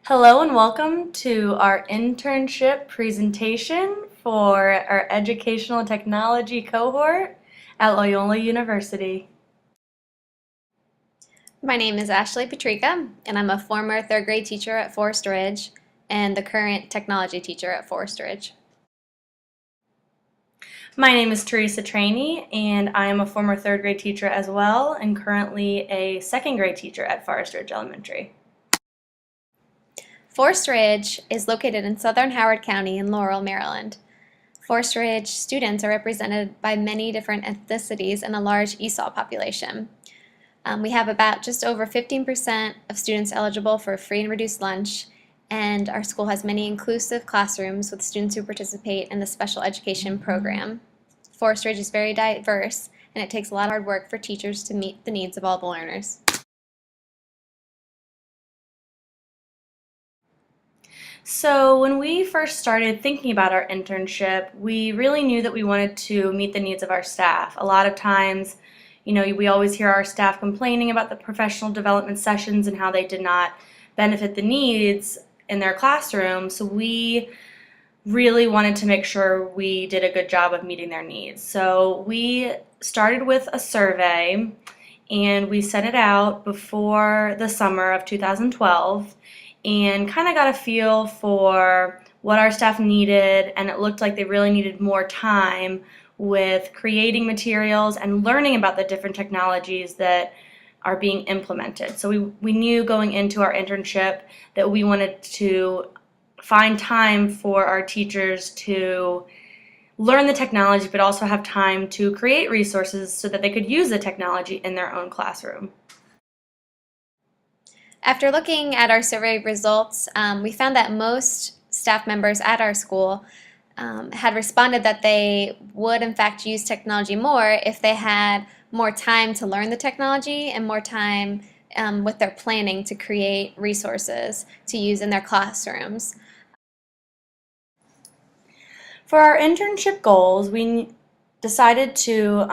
Hello and welcome to our internship presentation for our educational technology cohort at Loyola University. My name is Ashley Pietryka, and I'm a former third grade teacher at Forest Ridge and the current technology teacher at Forest Ridge. My name is Teresa Traini, and I am a former third grade teacher as well, and currently a second grade teacher at Forest Ridge Elementary. Forest Ridge is located in southern Howard County in Laurel, Maryland. Forest Ridge students are represented by many different ethnicities and a large ESOL population. We have about just over 15% of students eligible for free and reduced lunch, and our school has many inclusive classrooms with students who participate in the special education program. Forest Ridge is very diverse, and it takes a lot of hard work for teachers to meet the needs of all the learners. So when we first started thinking about our internship, we really knew that we wanted to meet the needs of our staff. A lot of times, we always hear our staff complaining about the professional development sessions and how they did not benefit the needs in their classroom. So we really wanted to make sure we did a good job of meeting their needs. So we started with a survey and we sent it out before the summer of 2012 and kind of got a feel for what our staff needed, and it looked like they really needed more time with creating materials and learning about the different technologies that are being implemented. So we knew going into our internship that we wanted to find time for our teachers to learn the technology, but also have time to create resources so that they could use the technology in their own classroom. After looking at our survey results, we found that most staff members at our school had responded that they would in fact use technology more if they had more time to learn the technology and more time with their planning to create resources to use in their classrooms. For our internship goals, we decided to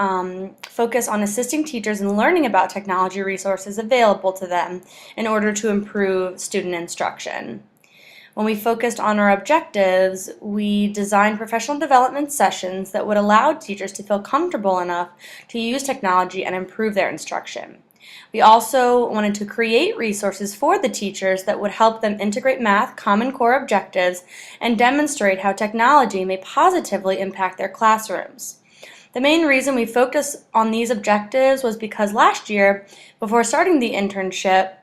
focus on assisting teachers in learning about technology resources available to them in order to improve student instruction. When we focused on our objectives, we designed professional development sessions that would allow teachers to feel comfortable enough to use technology and improve their instruction. We also wanted to create resources for the teachers that would help them integrate math, Common Core objectives, and demonstrate how technology may positively impact their classrooms. The main reason we focused on these objectives was because last year, before starting the internship,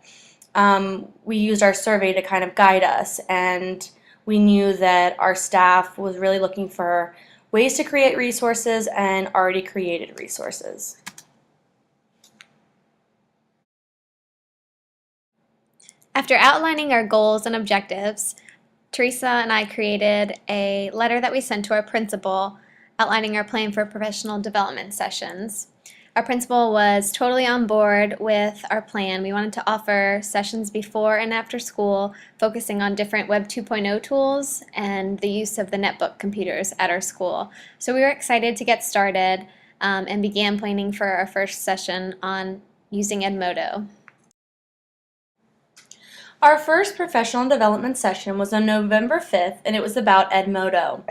we used our survey to kind of guide us, and we knew that our staff was really looking for ways to create resources and already created resources. After outlining our goals and objectives, Teresa and I created a letter that we sent to our principal outlining our plan for professional development sessions. Our principal was totally on board with our plan. We wanted to offer sessions before and after school, focusing on different Web 2.0 tools and the use of the netbook computers at our school. So we were excited to get started and began planning for our first session on using Edmodo. Our first professional development session was on November 5th, and it was about Edmodo.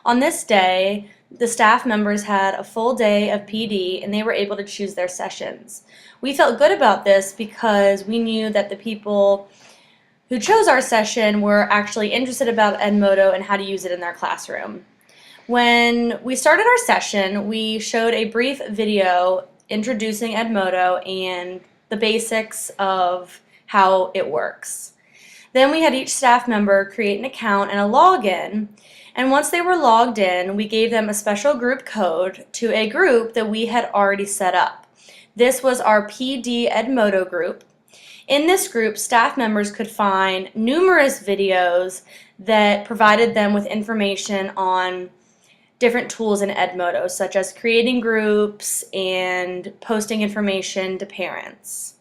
On this day, the staff members had a full day of PD, and they were able to choose their sessions. We felt good about this because we knew that the people who chose our session were actually interested about Edmodo and how to use it in their classroom. When we started our session, we showed a brief video introducing Edmodo and the basics of how it works. Then we had each staff member create an account and a login, and once they were logged in, we gave them a special group code to a group that we had already set up. This was our PD Edmodo group. In this group, staff members could find numerous videos that provided them with information on different tools in Edmodo, such as creating groups and posting information to parents.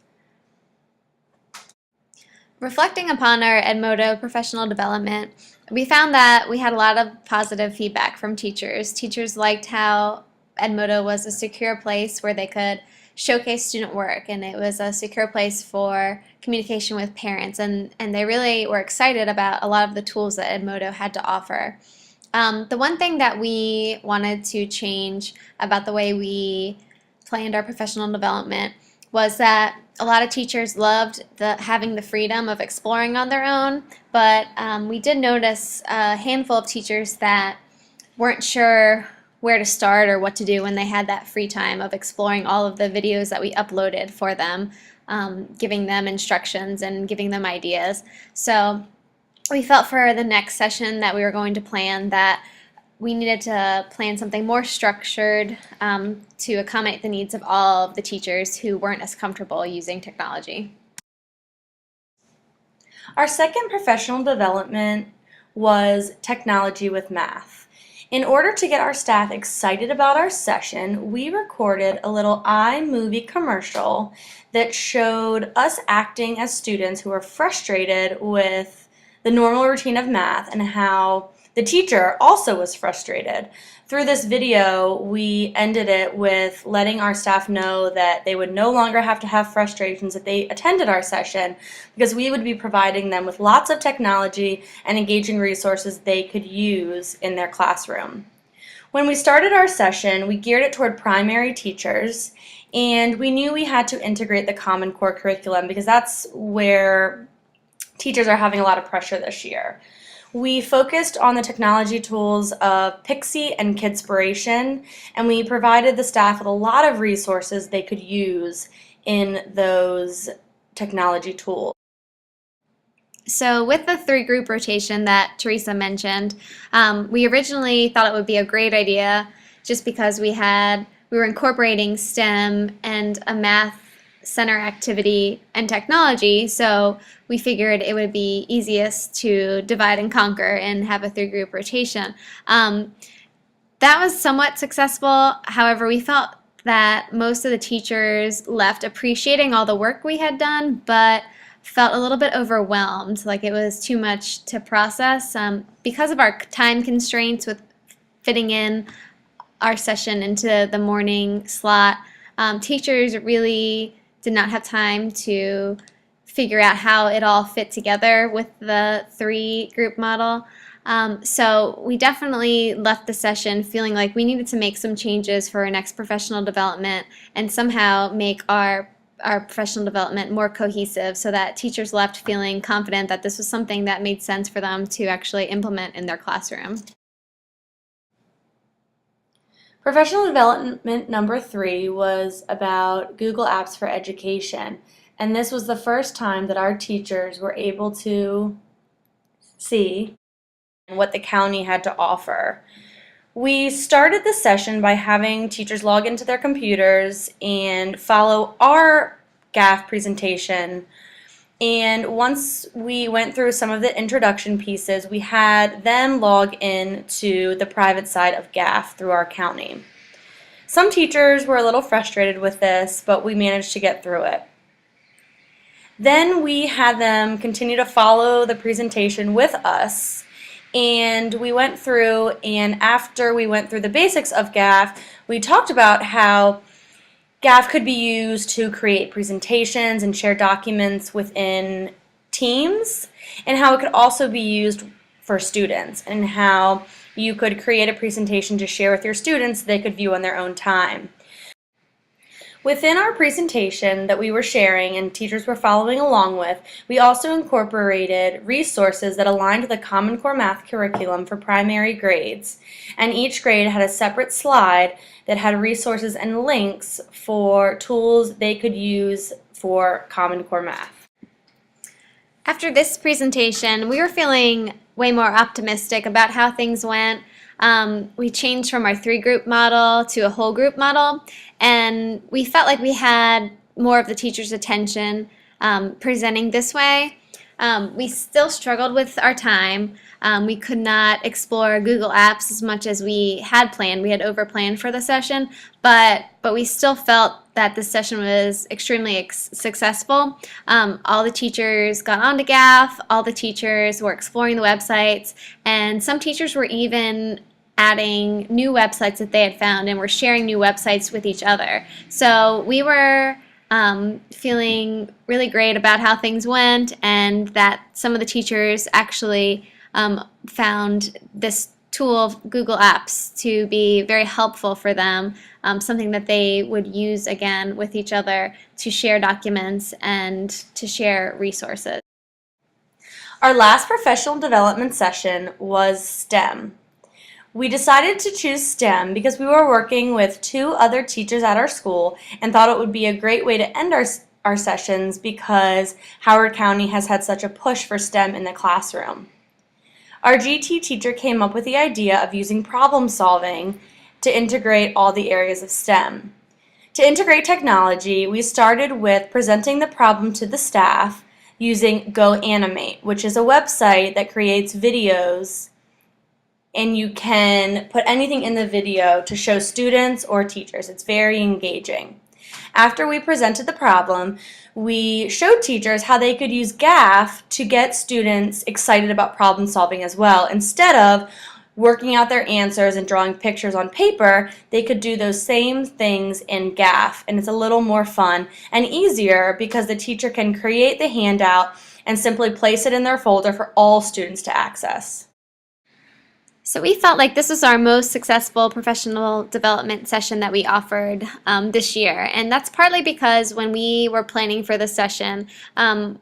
Reflecting upon our Edmodo professional development, we found that we had a lot of positive feedback from teachers. Teachers liked how Edmodo was a secure place where they could showcase student work, and it was a secure place for communication with parents, and they really were excited about a lot of the tools that Edmodo had to offer. The one thing that we wanted to change about the way we planned our professional development was that a lot of teachers loved having the freedom of exploring on their own, but we did notice a handful of teachers that weren't sure where to start or what to do when they had that free time of exploring all of the videos that we uploaded for them, giving them instructions and giving them ideas. So we felt for the next session that we were going to plan that we needed to plan something more structured to accommodate the needs of all of the teachers who weren't as comfortable using technology. Our second professional development was technology with math. In order to get our staff excited about our session, we recorded a little iMovie commercial that showed us acting as students who were frustrated with the normal routine of math and how the teacher also was frustrated. Through this video, we ended it with letting our staff know that they would no longer have to have frustrations if they attended our session, because we would be providing them with lots of technology and engaging resources they could use in their classroom. When we started our session, we geared it toward primary teachers, and we knew we had to integrate the Common Core curriculum because that's where teachers are having a lot of pressure this year. We focused on the technology tools of Pixie and Kidspiration, and we provided the staff with a lot of resources they could use in those technology tools. So with the 3-group rotation that Teresa mentioned, we originally thought it would be a great idea just because we were incorporating STEM and a math center activity and technology, so we figured it would be easiest to divide and conquer and have a 3-group rotation. That was somewhat successful. However, we felt that most of the teachers left appreciating all the work we had done, but felt a little bit overwhelmed, like it was too much to process. Because of our time constraints with fitting in our session into the morning slot, teachers really did not have time to figure out how it all fit together with the 3-group model. So we definitely left the session feeling like we needed to make some changes for our next professional development and somehow make our professional development more cohesive so that teachers left feeling confident that this was something that made sense for them to actually implement in their classroom. Professional development number 3 was about Google Apps for Education, and this was the first time that our teachers were able to see what the county had to offer. We started the session by having teachers log into their computers and follow our GAF presentation. And once we went through some of the introduction pieces, we had them log in to the private side of GAF through our county. Some teachers were a little frustrated with this, but we managed to get through it. Then we had them continue to follow the presentation with us, and we went through, and after we went through the basics of GAF, we talked about how GAF could be used to create presentations and share documents within teams, and how it could also be used for students, and how you could create a presentation to share with your students they could view on their own time. Within our presentation that we were sharing and teachers were following along with, we also incorporated resources that aligned to the Common Core Math curriculum for primary grades, and each grade had a separate slide that had resources and links for tools they could use for Common Core Math. After this presentation, we were feeling way more optimistic about how things went. We changed from our 3-group model to a whole group model, and we felt like we had more of the teacher's attention presenting this way. We still struggled with our time. We could not explore Google Apps as much as we had planned. We had overplanned for the session, but we still felt that the session was extremely successful. All the teachers got onto GAF, all the teachers were exploring the websites, and some teachers were even adding new websites that they had found and were sharing new websites with each other. So we were feeling really great about how things went, and that some of the teachers actually found this tool of Google Apps to be very helpful for them, something that they would use again with each other to share documents and to share resources. Our last professional development session was STEM. We decided to choose STEM because we were working with 2 other teachers at our school and thought it would be a great way to end our sessions because Howard County has had such a push for STEM in the classroom. Our GT teacher came up with the idea of using problem solving to integrate all the areas of STEM. To integrate technology, we started with presenting the problem to the staff using GoAnimate, which is a website that creates videos, and you can put anything in the video to show students or teachers. It's very engaging. After we presented the problem, we showed teachers how they could use GAF to get students excited about problem solving as well. Instead of working out their answers and drawing pictures on paper, they could do those same things in GAF, and it's a little more fun and easier because the teacher can create the handout and simply place it in their folder for all students to access. So we felt like this was our most successful professional development session that we offered this year. And that's partly because when we were planning for the session,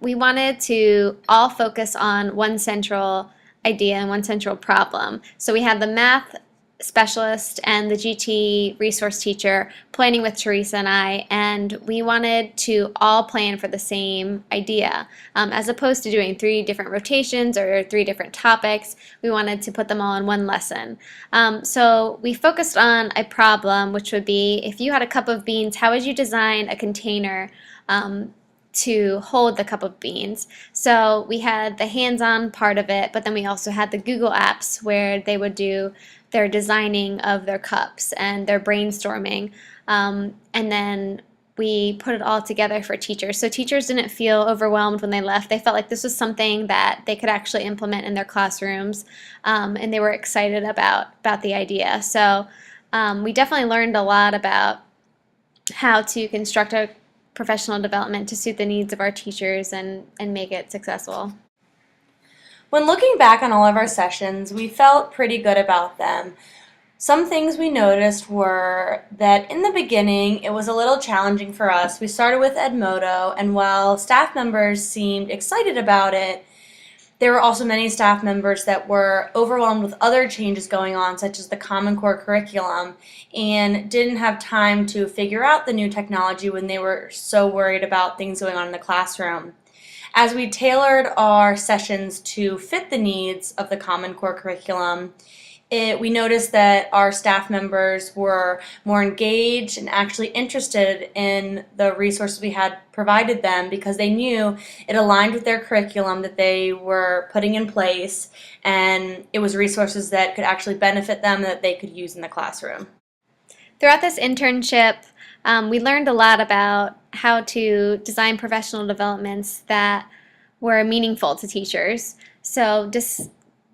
we wanted to all focus on one central idea and one central problem. So we had the math specialist and the GT resource teacher planning with Teresa and I, and we wanted to all plan for the same idea. As opposed to doing 3 different rotations or 3 different topics, we wanted to put them all in one lesson. So we focused on a problem, which would be, if you had a cup of beans, how would you design a container to hold the cup of beans? So we had the hands-on part of it, but then we also had the Google Apps where they would do their designing of their cups and their brainstorming. And then we put it all together for teachers. So teachers didn't feel overwhelmed when they left. They felt like this was something that they could actually implement in their classrooms, and they were excited about the idea. So we definitely learned a lot about how to construct a professional development to suit the needs of our teachers and make it successful. When looking back on all of our sessions, we felt pretty good about them. Some things we noticed were that in the beginning, it was a little challenging for us. We started with Edmodo, and while staff members seemed excited about it, there were also many staff members that were overwhelmed with other changes going on, such as the Common Core curriculum, and didn't have time to figure out the new technology when they were so worried about things going on in the classroom. As we tailored our sessions to fit the needs of the Common Core curriculum, we noticed that our staff members were more engaged and actually interested in the resources we had provided them because they knew it aligned with their curriculum that they were putting in place, and it was resources that could actually benefit them that they could use in the classroom. Throughout this internship, we learned a lot about how to design professional developments that were meaningful to teachers. So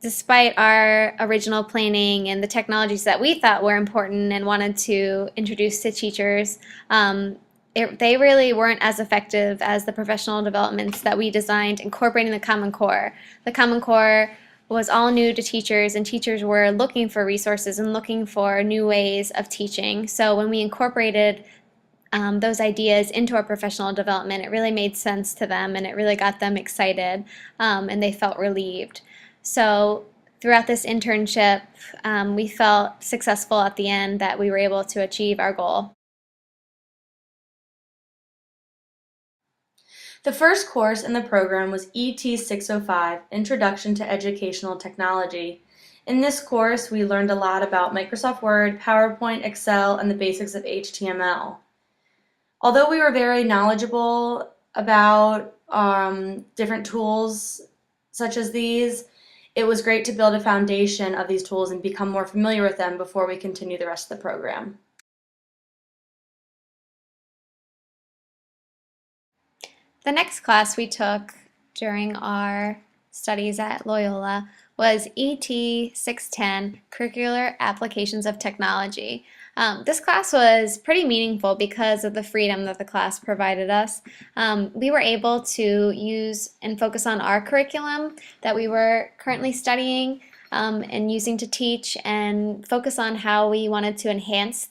despite our original planning and the technologies that we thought were important and wanted to introduce to teachers, they really weren't as effective as the professional developments that we designed incorporating the Common Core. The Common Core was all new to teachers, and teachers were looking for resources and looking for new ways of teaching. So when we incorporated those ideas into our professional development, it really made sense to them, and it really got them excited, and they felt relieved. So throughout this internship, we felt successful at the end, that we were able to achieve our goal. The first course in the program was ET 605, Introduction to Educational Technology. In this course, we learned a lot about Microsoft Word, PowerPoint, Excel, and the basics of HTML. Although we were very knowledgeable about different tools such as these, it was great to build a foundation of these tools and become more familiar with them before we continue the rest of the program. The next class we took during our studies at Loyola was ET 610, Curricular Applications of Technology. This class was pretty meaningful because of the freedom that the class provided us. We were able to use and focus on our curriculum that we were currently studying and using to teach, and focus on how we wanted to enhance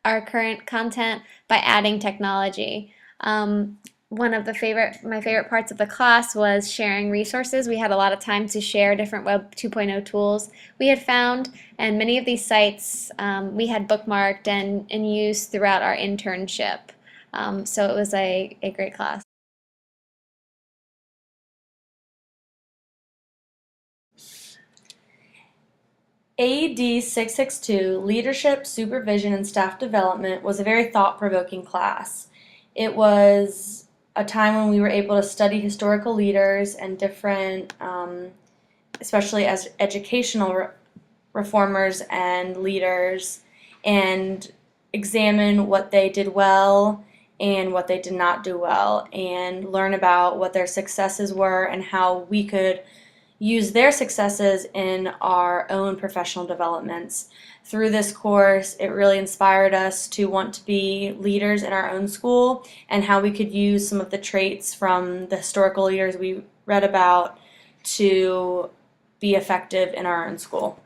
our current content by adding technology. One of my favorite parts of the class was sharing resources. We had a lot of time to share different Web 2.0 tools we had found, and many of these sites we had bookmarked and used throughout our internship. So it was a great class. AD 662, Leadership, Supervision, and Staff Development, was a very thought-provoking class. It was a time when we were able to study historical leaders and different, especially as educational reformers and leaders, and examine what they did well and what they did not do well, and learn about what their successes were and how we could use their successes in our own professional developments. Through this course, it really inspired us to want to be leaders in our own school, and how we could use some of the traits from the historical leaders we read about to be effective in our own school.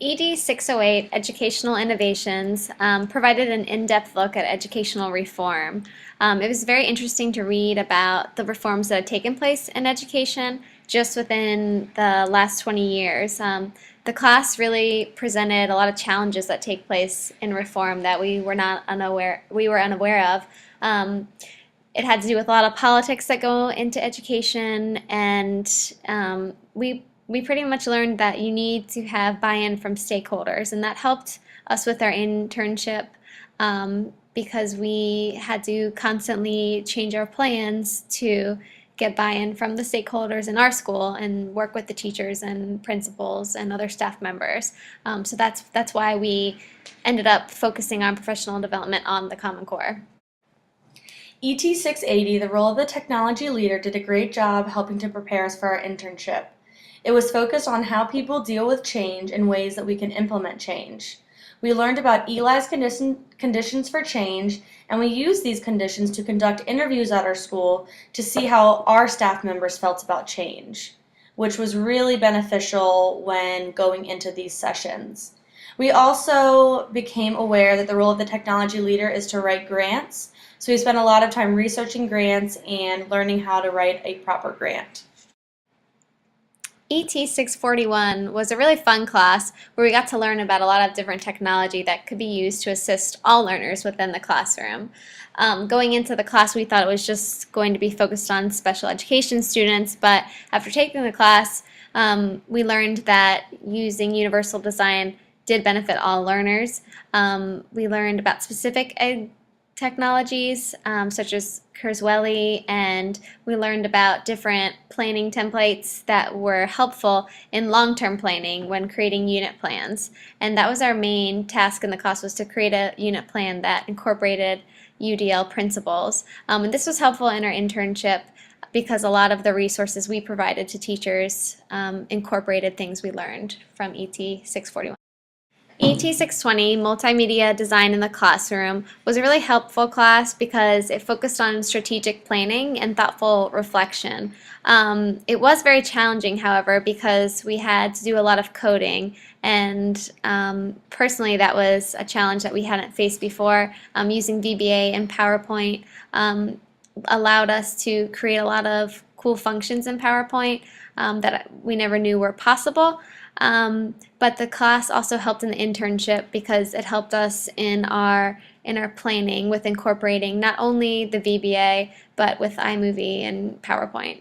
ED 608, Educational Innovations, provided an in-depth look at educational reform. It was very interesting to read about the reforms that had taken place in education just within the last 20 years. The class really presented a lot of challenges that take place in reform that we were unaware of. It had to do with a lot of politics that go into education, and we pretty much learned that you need to have buy-in from stakeholders, and that helped us with our internship because we had to constantly change our plans to get buy-in from the stakeholders in our school and work with the teachers and principals and other staff members. So that's why we ended up focusing on professional development on the Common Core. ET 680, the role of the technology leader, did a great job helping to prepare us for our internship. It was focused on how people deal with change and ways that we can implement change. We learned about Eli's conditions for change, and we used these conditions to conduct interviews at our school to see how our staff members felt about change, which was really beneficial when going into these sessions. We also became aware that the role of the technology leader is to write grants, so we spent a lot of time researching grants and learning how to write a proper grant. ET 641 was a really fun class where we got to learn about a lot of different technology that could be used to assist all learners within the classroom. Going into the class, we thought it was just going to be focused on special education students, but after taking the class, we learned that using universal design did benefit all learners. We learned about specific technologies such as Kurzweil, and we learned about different planning templates that were helpful in long-term planning when creating unit plans. And that was our main task in the class, was to create a unit plan that incorporated UDL principles. And this was helpful in our internship because a lot of the resources we provided to teachers incorporated things we learned from ET 641. ET 620, Multimedia Design in the Classroom, was a really helpful class because it focused on strategic planning and thoughtful reflection. It was very challenging, however, because we had to do a lot of coding, and personally that was a challenge that we hadn't faced before. Using VBA and PowerPoint allowed us to create a lot of cool functions in PowerPoint that we never knew were possible. But the class also helped in the internship because it helped us in our planning with incorporating not only the VBA but with iMovie and PowerPoint.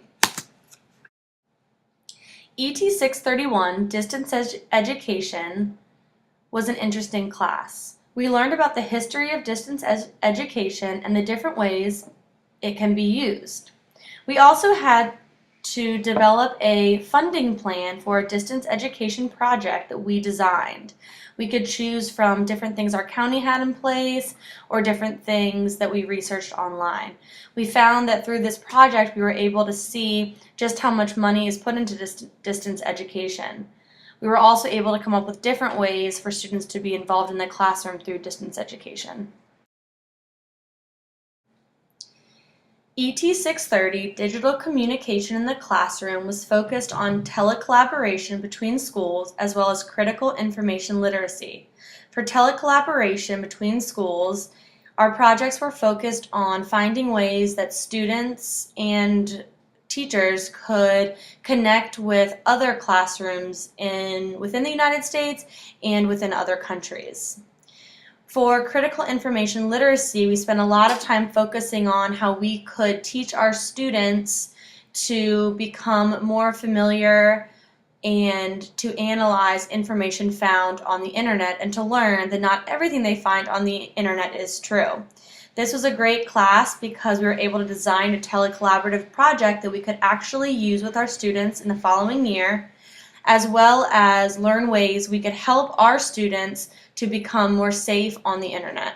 ET 631, Distance Education, was an interesting class. We learned about the history of distance education and the different ways it can be used. We also had to develop a funding plan for a distance education project that we designed. We could choose from different things our county had in place or different things that we researched online. We found that through this project we were able to see just how much money is put into distance education. We were also able to come up with different ways for students to be involved in the classroom through distance education. ET 630, Digital Communication in the Classroom, was focused on telecollaboration between schools as well as critical information literacy. For telecollaboration between schools, our projects were focused on finding ways that students and teachers could connect with other classrooms within the United States and within other countries. For critical information literacy, we spent a lot of time focusing on how we could teach our students to become more familiar and to analyze information found on the internet and to learn that not everything they find on the internet is true. This was a great class because we were able to design a telecollaborative project that we could actually use with our students in the following year, as well as learn ways we could help our students to become more safe on the internet.